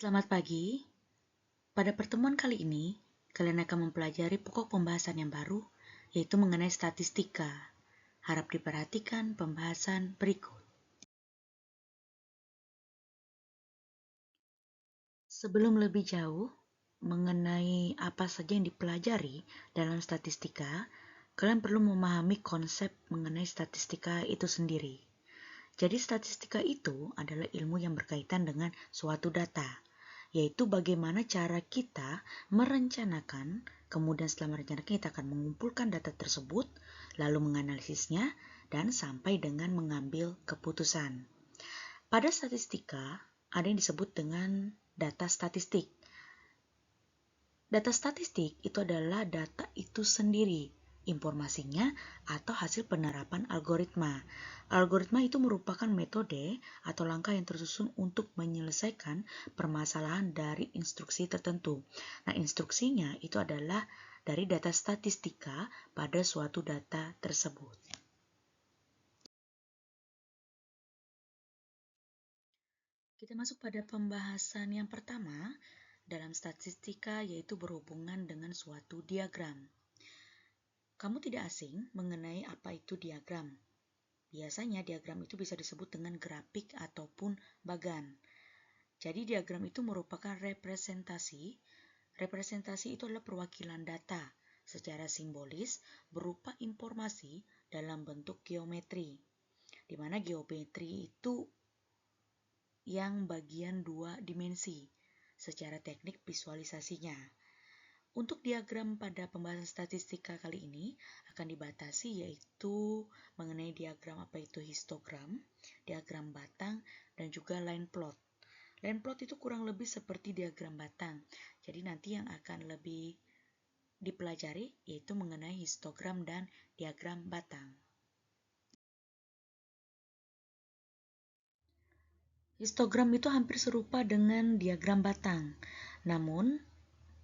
Selamat pagi. Pada pertemuan kali ini, kalian akan mempelajari pokok pembahasan yang baru, yaitu mengenai statistika. Harap diperhatikan pembahasan berikut. Sebelum lebih jauh mengenai apa saja yang dipelajari dalam statistika, kalian perlu memahami konsep mengenai statistika itu sendiri. Jadi statistika itu adalah ilmu yang berkaitan dengan suatu data, yaitu bagaimana cara kita merencanakan, kemudian setelah merencanakan kita akan mengumpulkan data tersebut, lalu menganalisisnya, dan sampai dengan mengambil keputusan. Pada statistika, ada yang disebut dengan data statistik. Data statistik itu adalah data itu sendiri, informasinya atau hasil penerapan algoritma. Algoritma itu merupakan metode atau langkah yang tersusun untuk menyelesaikan permasalahan dari instruksi tertentu. Nah, instruksinya itu adalah dari data statistika pada suatu data tersebut. Kita masuk pada pembahasan yang pertama dalam statistika, yaitu berhubungan dengan suatu diagram. Kamu tidak asing mengenai apa itu diagram. Biasanya diagram itu bisa disebut dengan grafik ataupun bagan. Jadi diagram itu merupakan representasi. Representasi itu adalah perwakilan data secara simbolis berupa informasi dalam bentuk geometri. Di mana geometri itu yang bagian 2 dimensi secara teknik visualisasinya. Untuk diagram pada pembahasan statistika kali ini akan dibatasi, yaitu mengenai diagram apa itu histogram, diagram batang, dan juga line plot. Line plot itu kurang lebih seperti diagram batang. Jadi nanti yang akan lebih dipelajari yaitu mengenai histogram dan diagram batang. Histogram itu hampir serupa dengan diagram batang. Namun,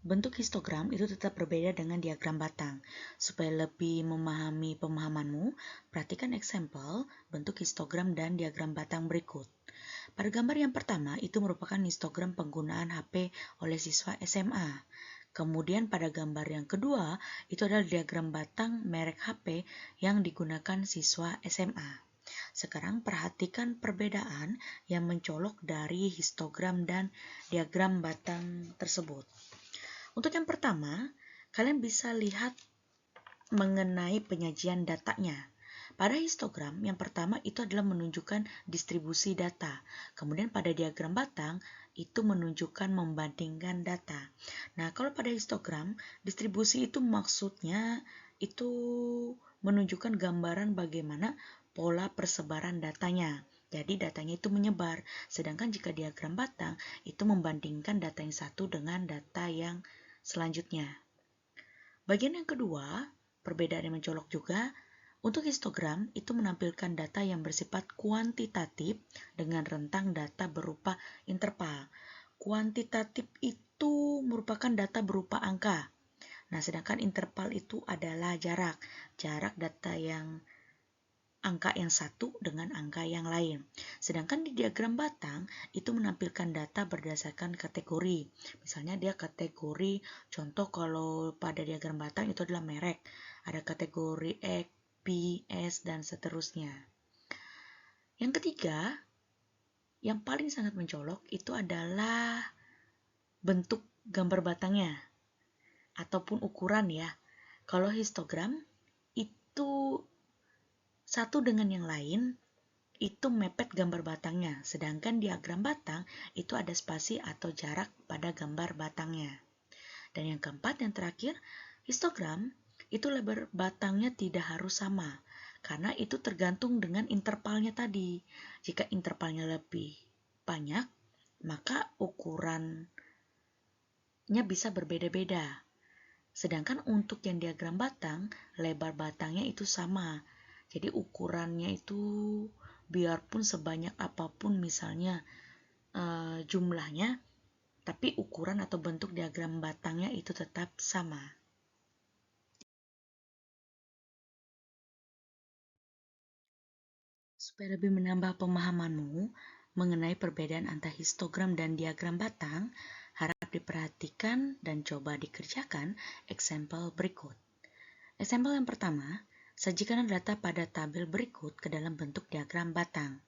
bentuk histogram itu tetap berbeda dengan diagram batang. Supaya lebih memahami pemahamanmu, perhatikan eksempel bentuk histogram dan diagram batang berikut. Pada gambar yang pertama, itu merupakan histogram penggunaan HP oleh siswa SMA. Kemudian pada gambar yang kedua, itu adalah diagram batang merek HP yang digunakan siswa SMA. Sekarang perhatikan perbedaan yang mencolok dari histogram dan diagram batang tersebut. Untuk yang pertama, kalian bisa lihat mengenai penyajian datanya. Pada histogram, yang pertama itu adalah menunjukkan distribusi data. Kemudian pada diagram batang, itu menunjukkan membandingkan data. Nah, kalau pada histogram, distribusi itu maksudnya itu menunjukkan gambaran bagaimana pola persebaran datanya. Jadi datanya itu menyebar. Sedangkan jika diagram batang, itu membandingkan data yang satu dengan data yang selanjutnya. Bagian yang kedua, perbedaan yang mencolok juga, untuk histogram itu menampilkan data yang bersifat kuantitatif dengan rentang data berupa interval. Kuantitatif itu merupakan data berupa angka. Nah, sedangkan interval itu adalah jarak data yang angka yang satu dengan angka yang lain. Sedangkan di diagram batang itu menampilkan data berdasarkan kategori. Misalnya dia kategori, contoh kalau pada diagram batang itu adalah merek. Ada kategori X, B, S, dan seterusnya. Yang ketiga, yang paling sangat mencolok itu adalah bentuk gambar batangnya ataupun ukuran ya. Kalau histogram itu satu dengan yang lain itu mepet gambar batangnya, sedangkan diagram batang itu ada spasi atau jarak pada gambar batangnya. Dan yang keempat, yang terakhir, histogram itu lebar batangnya tidak harus sama, karena itu tergantung dengan intervalnya tadi. Jika intervalnya lebih banyak, maka ukurannya bisa berbeda-beda. Sedangkan untuk yang diagram batang, lebar batangnya itu sama. Jadi ukurannya itu biarpun sebanyak apapun misalnya jumlahnya, tapi ukuran atau bentuk diagram batangnya itu tetap sama. Supaya lebih menambah pemahamanmu mengenai perbedaan antara histogram dan diagram batang, harap diperhatikan dan coba dikerjakan eksempel berikut. Eksempel yang pertama, sajikan data pada tabel berikut ke dalam bentuk diagram batang.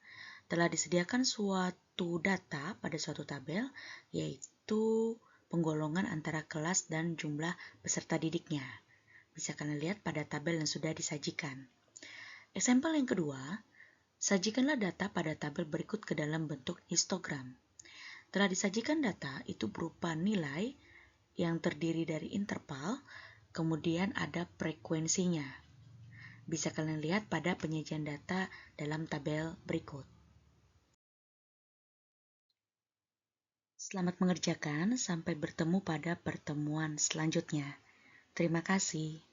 Telah disediakan suatu data pada suatu tabel, yaitu penggolongan antara kelas dan jumlah peserta didiknya. Bisa kalian lihat pada tabel yang sudah disajikan. Eksempel yang kedua, sajikanlah data pada tabel berikut ke dalam bentuk histogram. Telah disajikan data itu berupa nilai yang terdiri dari interval, kemudian ada frekuensinya. Bisa kalian lihat pada penyajian data dalam tabel berikut. Selamat mengerjakan, sampai bertemu pada pertemuan selanjutnya. Terima kasih.